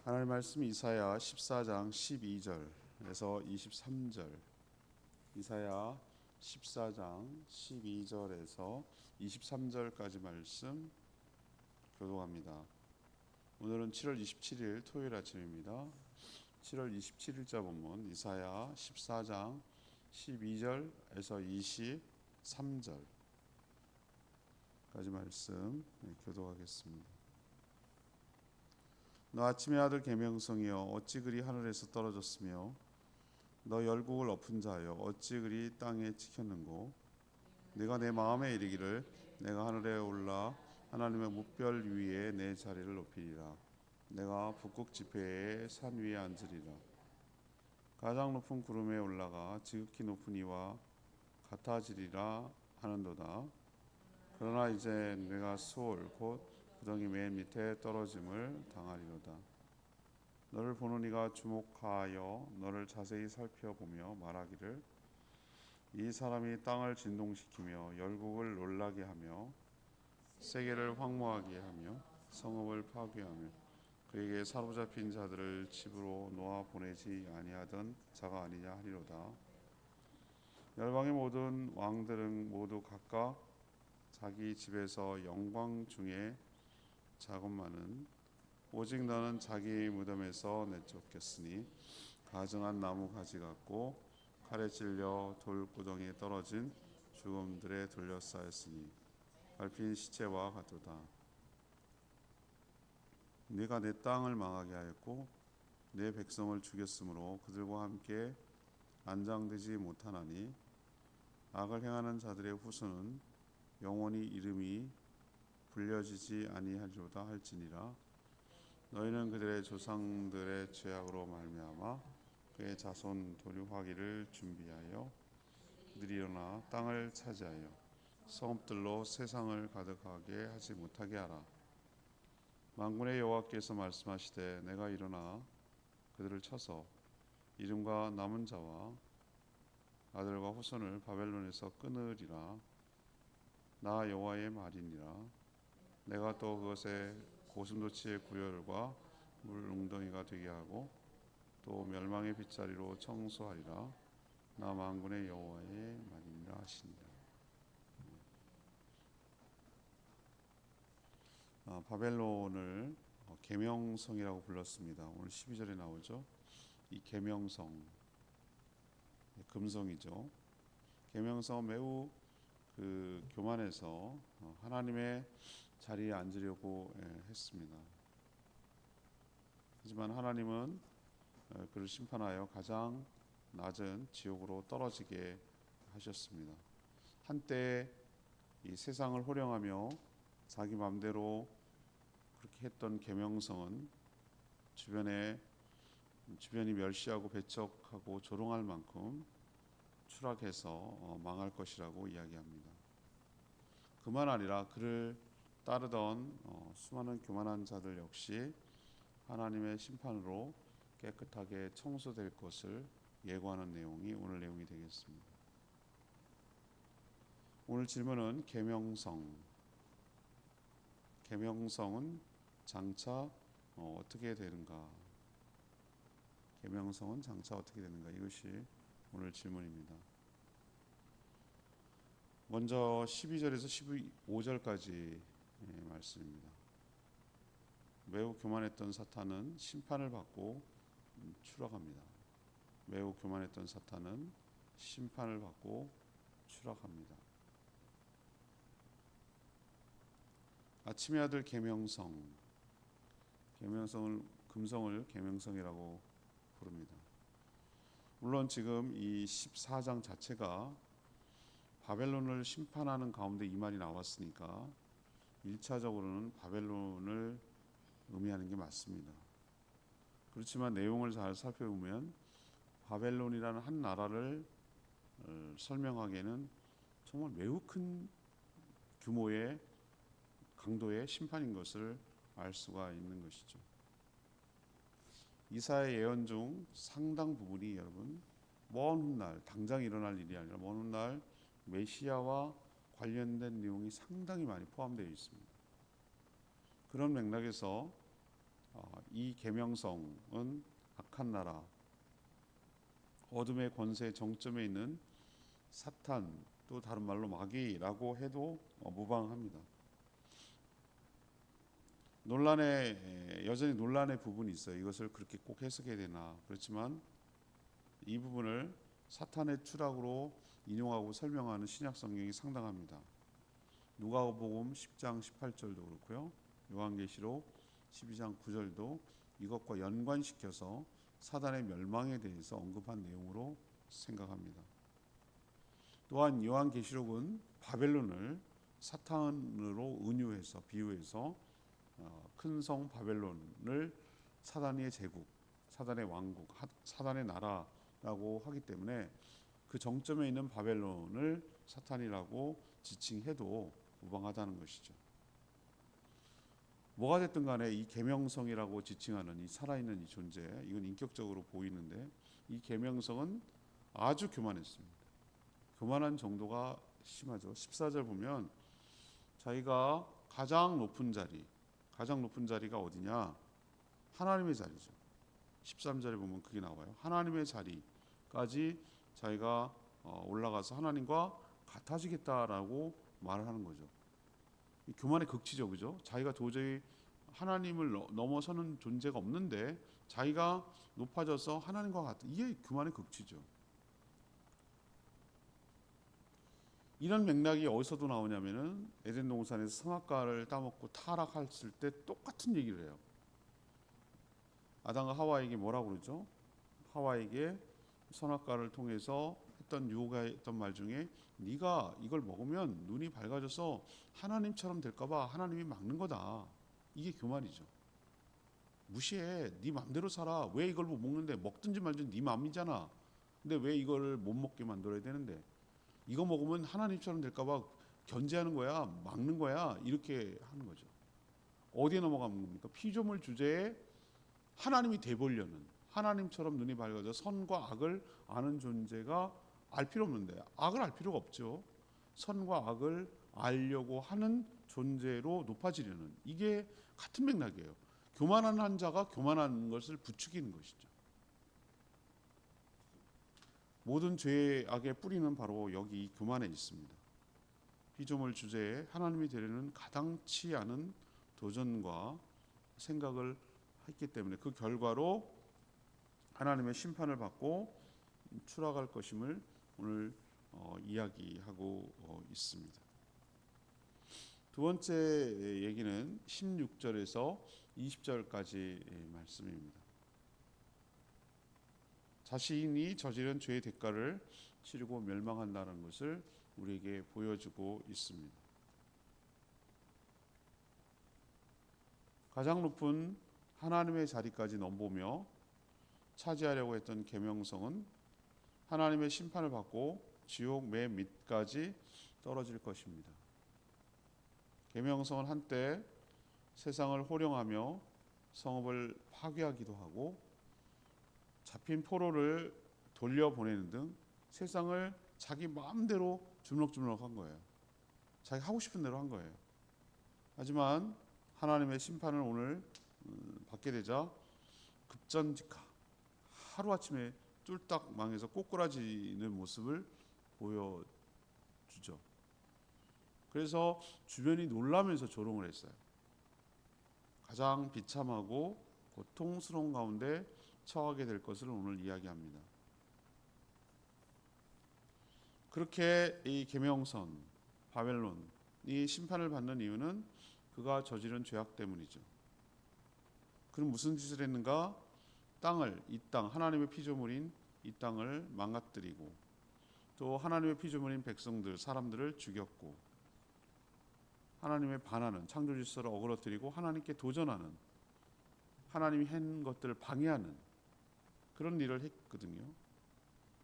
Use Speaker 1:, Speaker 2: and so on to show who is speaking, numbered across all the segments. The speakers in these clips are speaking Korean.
Speaker 1: 하나님 말씀 이사야 14장 12절에서 23절. 이사야 14장 12절에서 23절까지 말씀 교독합니다. 오늘은 7월 27일 토요일 아침입니다. 7월 27일자 본문 이사야 14장 12절에서 23절까지 말씀 교독하겠습니다. 너 아침의 아들 계명성이여 어찌 그리 하늘에서 떨어졌으며 너 열국을 엎은 자여 어찌 그리 땅에 찍혔는고 네가 내 마음에 이르기를 내가 하늘에 올라 하나님의 뭇별 위에 내 자리를 높이리라. 내가 북극 지폐의 산 위에 앉으리라. 가장 높은 구름에 올라가 지극히 높은 이와 같아지리라 하는도다. 그러나 이제 내가 수월 곧 구덩이 맨 밑에 떨어짐을 당하리로다. 너를 보는 이가 주목하여 너를 자세히 살펴보며 말하기를 이 사람이 땅을 진동시키며 열국을 놀라게 하며 세계를 황무하게 하며 성읍을 파괴하며 그에게 사로잡힌 자들을 집으로 놓아 보내지 아니하던 자가 아니냐 하리로다. 열방의 모든 왕들은 모두 각각 자기 집에서 영광 중에 자것만은 오직 너는 자기 무덤에서 내쫓겼으니 가증한 나무 가지 같고 칼에 찔려 돌구덩이에 떨어진 죽음들에 둘러싸였으니 밟힌 시체와 같도다. 네가 내 땅을 망하게 하였고 내 백성을 죽였으므로 그들과 함께 안장되지 못하나니 악을 행하는 자들의 후손은 영원히 이름이 불려지지 아니하리로다 할지니라. 너희는 그들의 조상들의 죄악으로 말미암아 그의 자손 도륙하기를 준비하여 그들이 일어나 땅을 차지하여 성읍들로 세상을 가득하게 하지 못하게 하라. 만군의 여호와께서 말씀하시되 내가 일어나 그들을 쳐서 이름과 남은 자와 아들과 후손을 바벨론에서 끊으리라. 나 여호와의 말이니라. 내가 또 그것에 고슴도치의 구열과 물 웅덩이가 되게 하고 또 멸망의 빗자리로 청소하리라. 나 만군의 여호와의 말이니라 하시니라. 바벨론을 계명성이라고 불렀습니다. 오늘 12절에 나오죠. 이 계명성, 금성이죠. 계명성은 매우 교만해서 하나님의 자리에 앉으려고 했습니다. 하지만 하나님은 그를 심판하여 가장 낮은 지옥으로 떨어지게 하셨습니다. 한때 이 세상을 호령하며 자기 마음대로 그렇게 했던 계명성은 주변이 멸시하고 배척하고 조롱할 만큼 추락해서 망할 것이라고 이야기합니다. 그만 아니라 그를 따르던 수많은 교만한 자들 역시 하나님의 심판으로 깨끗하게 청소될 것을 예고하는 내용이 오늘 내용이 되겠습니다. 오늘 질문은 계명성은 장차 어떻게 되는가? 계명성은 장차 어떻게 되는가? 이것이 오늘 질문입니다. 먼저 12절에서 15절까지 말씀입니다. 매우 교만했던 사탄은 심판을 받고 추락합니다. 매우 교만했던 사탄은 심판을 받고 추락합니다. 아침의 아들 계명성을 금성을 계명성이라고 부릅니다. 물론 지금 이 14장 자체가 바벨론을 심판하는 가운데 이 말이 나왔으니까 1차적으로는 바벨론을 의미하는 게 맞습니다. 그렇지만 내용을 잘 살펴보면 바벨론이라는 한 나라를 설명하기에는 정말 매우 큰 규모의 강도의 심판인 것을 알 수가 있는 것이죠. 이사야 예언 중 상당 부분이 여러분 먼 훗날 당장 일어날 일이 아니라 먼 훗날 메시아와 관련된 내용이 상당히 많이 포함되어 있습니다. 그런 맥락에서 이 계명성은 악한 나라, 어둠의 권세 정점에 있는 사탄, 또 다른 말로 마귀라고 해도 무방합니다. 여전히 논란의 부분이 있어요. 이것을 그렇게 꼭 해석해야 되나. 그렇지만 이 부분을 사탄의 추락으로 인용하고 설명하는 신약 성경이 상당합니다. 누가복음 10장 18절도 그렇고요. 요한계시록 12장 9절도 이것과 연관시켜서 사단의 멸망에 대해서 언급한 내용으로 생각합니다. 또한 요한계시록은 바벨론을 사탄으로 은유해서 비유해서 큰 성 바벨론을 사단의 제국, 사단의 왕국, 사단의 나라라고 하기 때문에 그 정점에 있는 바벨론을 사탄이라고 지칭해도 무방하다는 것이죠. 뭐가 됐든 간에 이 계명성이라고 지칭하는 이 살아있는 이 존재, 이건 인격적으로 보이는데 이 계명성은 아주 교만했습니다. 교만한 정도가 심하죠. 14절 보면 자기가 가장 높은 자리가 어디냐? 하나님의 자리죠. 13절에 보면 그게 나와요. 하나님의 자리까지 자기가 올라가서 하나님과 같아지겠다라고 말을 하는 거죠. 교만의 극치죠, 그죠? 자기가 도저히 하나님을 넘어서는 존재가 없는데 자기가 높아져서 하나님과 같은, 이게 교만의 극치죠. 이런 맥락이 어디서도 나오냐면은 에덴 동산에서 선악과를 따먹고 타락했을 때 똑같은 얘기를 해요. 아담과 하와에게 뭐라고 그러죠? 하와에게 선악과를 통해서 했던 유혹했던 말 중에 네가 이걸 먹으면 눈이 밝아져서 하나님처럼 될까봐 하나님이 막는 거다. 이게 교만이죠. 무시해. 네 맘대로 살아. 왜 이걸 못 먹는데? 먹든지 말든지 네 맘이잖아. 근데 왜 이걸 못 먹게 만들어야 되는데? 이거 먹으면 하나님처럼 될까봐 견제하는 거야, 막는 거야, 이렇게 하는 거죠. 어디에 넘어가는 겁니까? 피조물 주제에 하나님이 돼보려는, 하나님처럼 눈이 밝아져 선과 악을 아는 존재가 알 필요 없는데, 악을 알 필요가 없죠. 선과 악을 알려고 하는 존재로 높아지려는, 이게 같은 맥락이에요. 교만한 한 자가 교만한 것을 부추기는 것이죠. 모든 죄의 악의 뿌리는 바로 여기 교만에 있습니다. 피조물 주제에 하나님이 되려는 가당치 않은 도전과 생각을 했기 때문에 그 결과로 하나님의 심판을 받고 추락할 것임을 오늘 이야기하고 있습니다. 두 번째 얘기는 16절에서 20절까지 말씀입니다. 자신이 저지른 죄의 대가를 치르고 멸망한다는 것을 우리에게 보여주고 있습니다. 가장 높은 하나님의 자리까지 넘보며 차지하려고 했던 계명성은 하나님의 심판을 받고 지옥 맨 밑까지 떨어질 것입니다. 계명성은 한때 세상을 호령하며 성읍을 파괴하기도 하고 잡힌 포로를 돌려보내는 등 세상을 자기 마음대로 주물럭주물럭 한 거예요. 자기 하고 싶은 대로 한 거예요. 하지만 하나님의 심판을 오늘 받게 되자 급전직하, 하루아침에 쫄딱 망해서 꼬꾸라지는 모습을 보여주죠. 그래서 주변이 놀라면서 조롱을 했어요. 가장 비참하고 고통스러운 가운데 처하게 될 것을 오늘 이야기합니다. 그렇게 이 계명선 바벨론이 심판을 받는 이유는 그가 저지른 죄악 때문이죠. 그는 무슨 짓을 했는가? 이 땅 하나님의 피조물인 이 땅을 망가뜨리고 또 하나님의 피조물인 백성들 사람들을 죽였고 하나님의 반하는 창조 질서를 어그러뜨리고 하나님께 도전하는, 하나님이 한 것들을 방해하는 그런 일을 했거든요.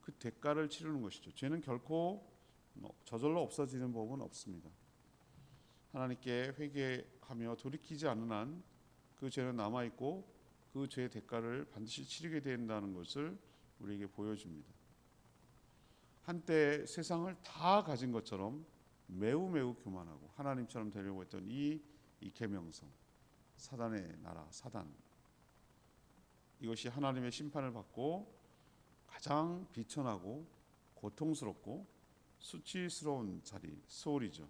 Speaker 1: 그 대가를 치르는 것이죠. 죄는 결코 저절로 없어지는 법은 없습니다. 하나님께 회개하며 돌이키지 않는 한 그 죄는 남아있고 그 죄의 대가를 반드시 치르게 된다는 것을 우리에게 보여줍니다. 한때 세상을 다 가진 것처럼 매우 교만하고 하나님처럼 되려고 했던 이 계명성, 사단의 나라, 사단, 이것이 하나님의 심판을 받고 가장 비천하고 고통스럽고 수치스러운 자리, 스올이죠.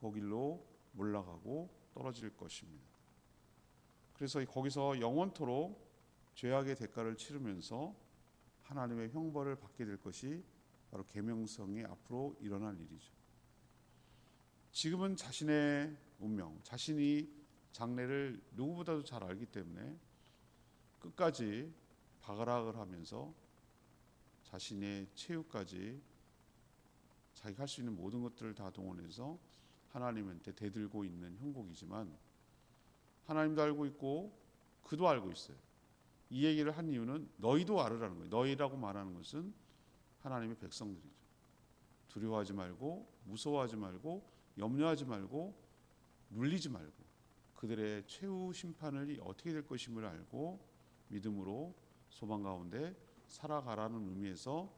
Speaker 1: 거길로 몰락하고 떨어질 것입니다. 그래서 거기서 영원토록 죄악의 대가를 치르면서 하나님의 형벌을 받게 될 것이 바로 계명성이 앞으로 일어날 일이죠. 지금은 자신의 운명, 자신이 장래를 누구보다도 잘 알기 때문에 끝까지 발악을 하면서 자신의 체육까지 자기가 할 수 있는 모든 것들을 다 동원해서 하나님한테 대들고 있는 형국이지만 하나님도 알고 있고 그도 알고 있어요. 이 얘기를 한 이유는 너희도 알으라는 거예요. 너희라고 말하는 것은 하나님의 백성들이죠. 두려워하지 말고 무서워하지 말고 염려하지 말고 눌리지 말고 그들의 최후 심판이 어떻게 될 것임을 알고 믿음으로 소망 가운데 살아가라는 의미에서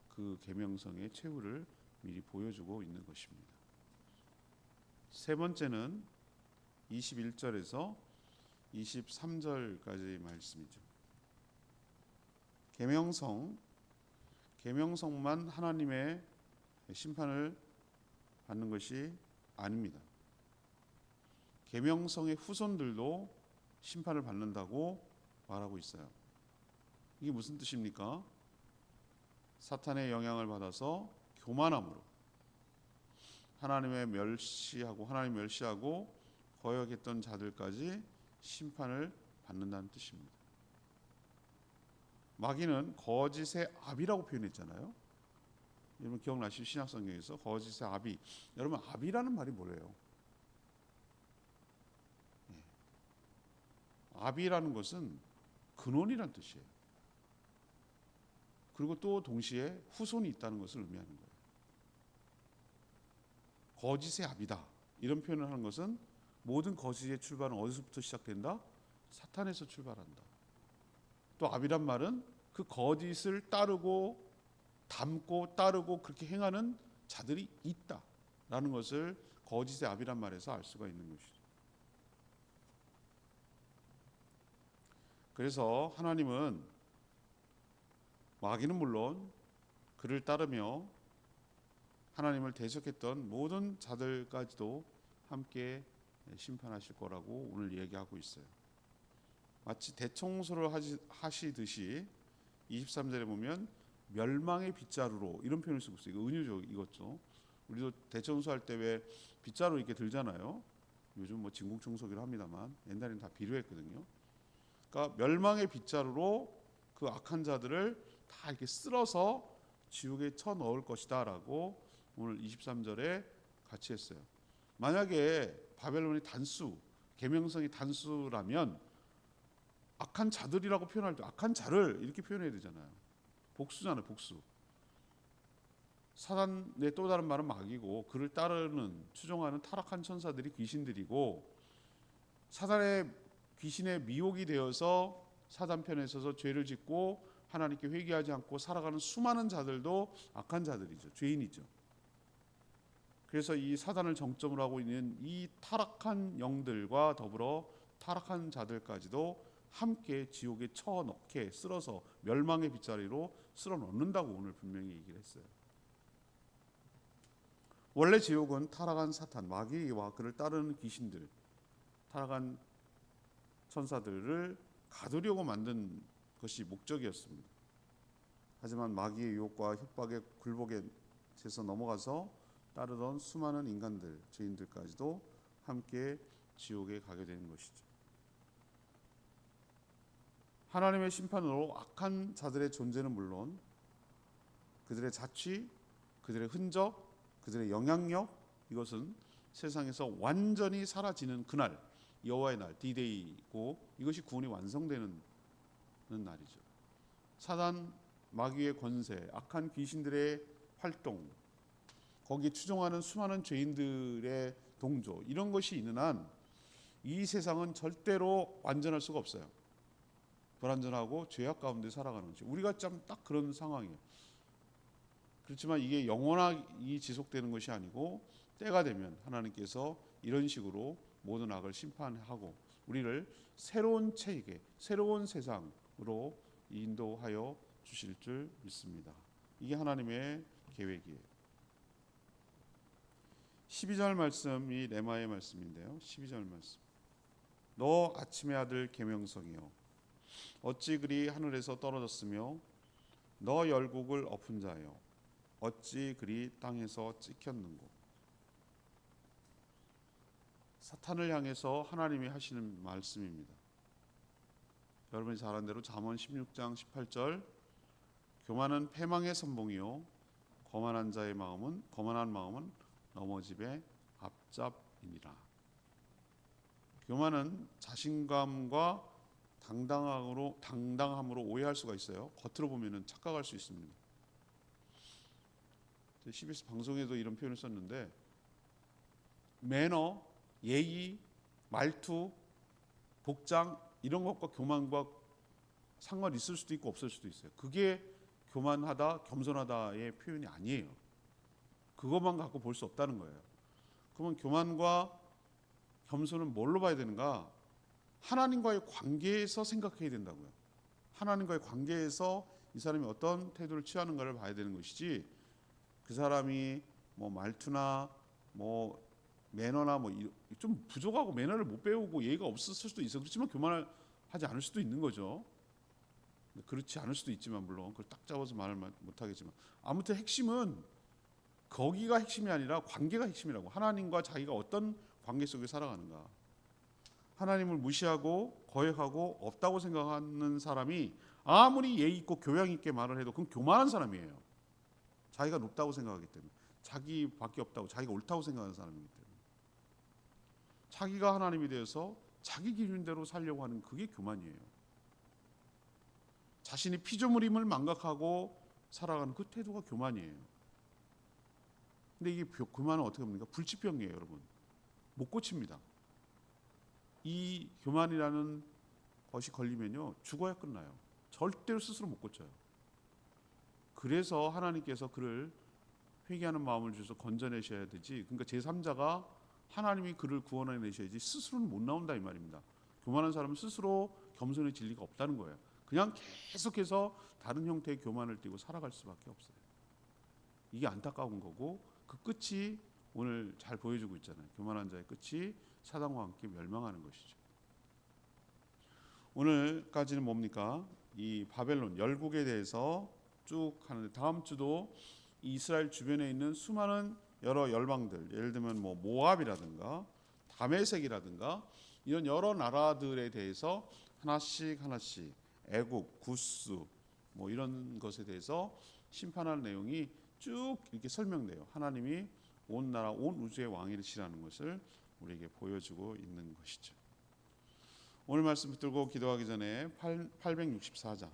Speaker 1: 그 계명성의 최후를 미리 보여주고 있는 것입니다. 세 번째는 21절에서 23절까지의 말씀이죠. 계명성만 하나님의 심판을 받는 것이 아닙니다. 계명성의 후손들도 심판을 받는다고 말하고 있어요. 이게 무슨 뜻입니까? 사탄의 영향을 받아서 교만함으로 하나님 멸시하고 거역했던 자들까지 심판을 받는다는 뜻입니다. 마귀는 거짓의 압이라고 표현했잖아요. 여러분 기억나시죠? 신약성경에서 거짓의 압이. 여러분 압이라는 말이 뭐예요? 압이라는 것은 근원이란 뜻이에요. 그리고 또 동시에 후손이 있다는 것을 의미하는 거예요. 거짓의 압이다. 이런 표현을 하는 것은 모든 거짓의 출발은 어디서부터 시작된다? 사탄에서 출발한다. 또 압이란 말은 그 거짓을 따르고 담고 따르고 그렇게 행하는 자들이 있다라는 것을 거짓의 압이란 말에서 알 수가 있는 것이죠. 그래서 하나님은 마귀는 물론 그를 따르며 하나님을 대적했던 모든 자들까지도 함께 심판하실 거라고 오늘 얘기하고 있어요. 마치 대청소를 하시듯이 23절에 보면 멸망의 빗자루로 이런 표현을 쓰고 있어요. 이거 은유죠, 이것도. 우리도 대청소할 때 왜 빗자루 이렇게 들잖아요. 요즘 뭐 진공청소기를 합니다만 옛날에는 다 비료했거든요. 그러니까 멸망의 빗자루로 그 악한 자들을 다 이렇게 쓸어서 지옥에 쳐 넣을 것이다라고 오늘 23절에 같이 했어요. 만약에 바벨론이 단수, 계명성이 단수라면 악한 자들이라고 표현할 때 악한 자를 이렇게 표현해야 되잖아요. 복수잖아요, 복수. 사단의 또 다른 말은 마귀고 그를 따르는 추종하는 타락한 천사들이 귀신들이고 사단의 귀신의 미혹이 되어서 사단 편에 서서 죄를 짓고 하나님께 회개하지 않고 살아가는 수많은 자들도 악한 자들이죠. 죄인이죠. 그래서 이 사단을 정점으로 하고 있는 이 타락한 영들과 더불어 타락한 자들까지도 함께 지옥에 쳐넣게 쓸어서 멸망의 빗자루로 쓸어 넣는다고 오늘 분명히 얘기를 했어요. 원래 지옥은 타락한 사탄, 마귀와 그를 따르는 귀신들, 타락한 천사들을 가두려고 만든 것이 목적이었습니다. 하지만 마귀의 유혹과 협박에 굴복해서 넘어가서 따르던 수많은 인간들, 죄인들까지도 함께 지옥에 가게 되는 것이죠. 하나님의 심판으로 악한 자들의 존재는 물론 그들의 자취, 그들의 흔적, 그들의 영향력 이것은 세상에서 완전히 사라지는 그날 여호와의 날 D-Day이고 이것이 구원이 완성되는 날이죠. 사단 마귀의 권세, 악한 귀신들의 활동, 거기에 추종하는 수많은 죄인들의 동조 이런 것이 있는 한 이 세상은 절대로 완전할 수가 없어요. 불완전하고 죄악 가운데 살아가는 거죠. 우리가 참 딱 그런 상황이에요. 그렇지만 이게 영원히 지속되는 것이 아니고 때가 되면 하나님께서 이런 식으로 모든 악을 심판하고 우리를 새로운 체계, 새로운 세상, 방향으로 인도하여 주실 줄 믿습니다. 이게 하나님의 계획이에요. 12절 말씀이 레마의 말씀인데요. 12절 말씀. 너 아침의 아들 계명성이여 어찌 그리 하늘에서 떨어졌으며 너 열국을 엎은 자여 어찌 그리 땅에서 찍혔는고. 사탄을 향해서 하나님이 하시는 말씀입니다. 여러분이 잘 아는 대로 잠언 16장 18절 교만은 패망의 선봉이요 거만한 마음은 넘어짐의 앞잡이니라. 교만은 자신감과 당당함으로 오해할 수가 있어요. 겉으로 보면은 착각할 수 있습니다. CBS 방송에도 이런 표현을 썼는데 매너, 예의, 말투, 복장 이런 것과 교만과 상관이 있을 수도 있고 없을 수도 있어요. 그게 교만하다, 겸손하다의 표현이 아니에요. 그것만 갖고 볼 수 없다는 거예요. 그러면 교만과 겸손은 뭘로 봐야 되는가? 하나님과의 관계에서 생각해야 된다고요. 하나님과의 관계에서 이 사람이 어떤 태도를 취하는가를 봐야 되는 것이지 그 사람이 뭐 말투나 뭐 매너나 뭐 좀 부족하고 매너를 못 배우고 예의가 없었을 수도 있어. 그렇지만 교만을 하지 않을 수도 있는 거죠. 그렇지 않을 수도 있지만 물론 그걸 딱 잡아서 말을 못 하겠지만 아무튼 핵심은 거기가 핵심이 아니라 관계가 핵심이라고. 하나님과 자기가 어떤 관계 속에 살아가는가. 하나님을 무시하고 거역하고 없다고 생각하는 사람이 아무리 예의 있고 교양 있게 말을 해도 그건 교만한 사람이에요. 자기가 높다고 생각하기 때문에 자기밖에 없다고 자기가 옳다고 생각하는 사람이기 때문에 자기가 하나님이 되어서 자기 기준대로 살려고 하는 그게 교만이에요. 자신이 피조물임을 망각하고 살아가는 그 태도가 교만이에요. 근데 이게 교만은 어떻게 합니까? 불치병이에요, 여러분. 못 고칩니다. 이 교만이라는 것이 걸리면요 죽어야 끝나요. 절대로 스스로 못 고쳐요. 그래서 하나님께서 그를 회개하는 마음을 주셔서 건져내셔야 되지. 그러니까 제3자가 하나님이 그를 구원해내셔야지 스스로는 못 나온다 이 말입니다. 교만한 사람은 스스로 겸손의 진리가 없다는 거예요. 그냥 계속해서 다른 형태의 교만을 띠고 살아갈 수밖에 없어요. 이게 안타까운 거고 그 끝이 오늘 잘 보여주고 있잖아요. 교만한 자의 끝이 사단과 함께 멸망하는 것이죠. 오늘까지는 뭡니까? 이 바벨론 열국에 대해서 쭉 하는데 다음 주도 이스라엘 주변에 있는 수많은 여러 열방들, 예를 들면 뭐 모압이라든가 다메섹이라든가 이런 여러 나라들에 대해서 하나씩 애굽, 구스 뭐 이런 것에 대해서 심판할 내용이 쭉 이렇게 설명돼요. 하나님이 온 나라, 온 우주의 왕이시라는 것을 우리에게 보여주고 있는 것이죠. 오늘 말씀 붙들고 기도하기 전에 864장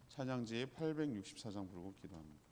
Speaker 1: 찬양지 864장 부르고 기도합니다.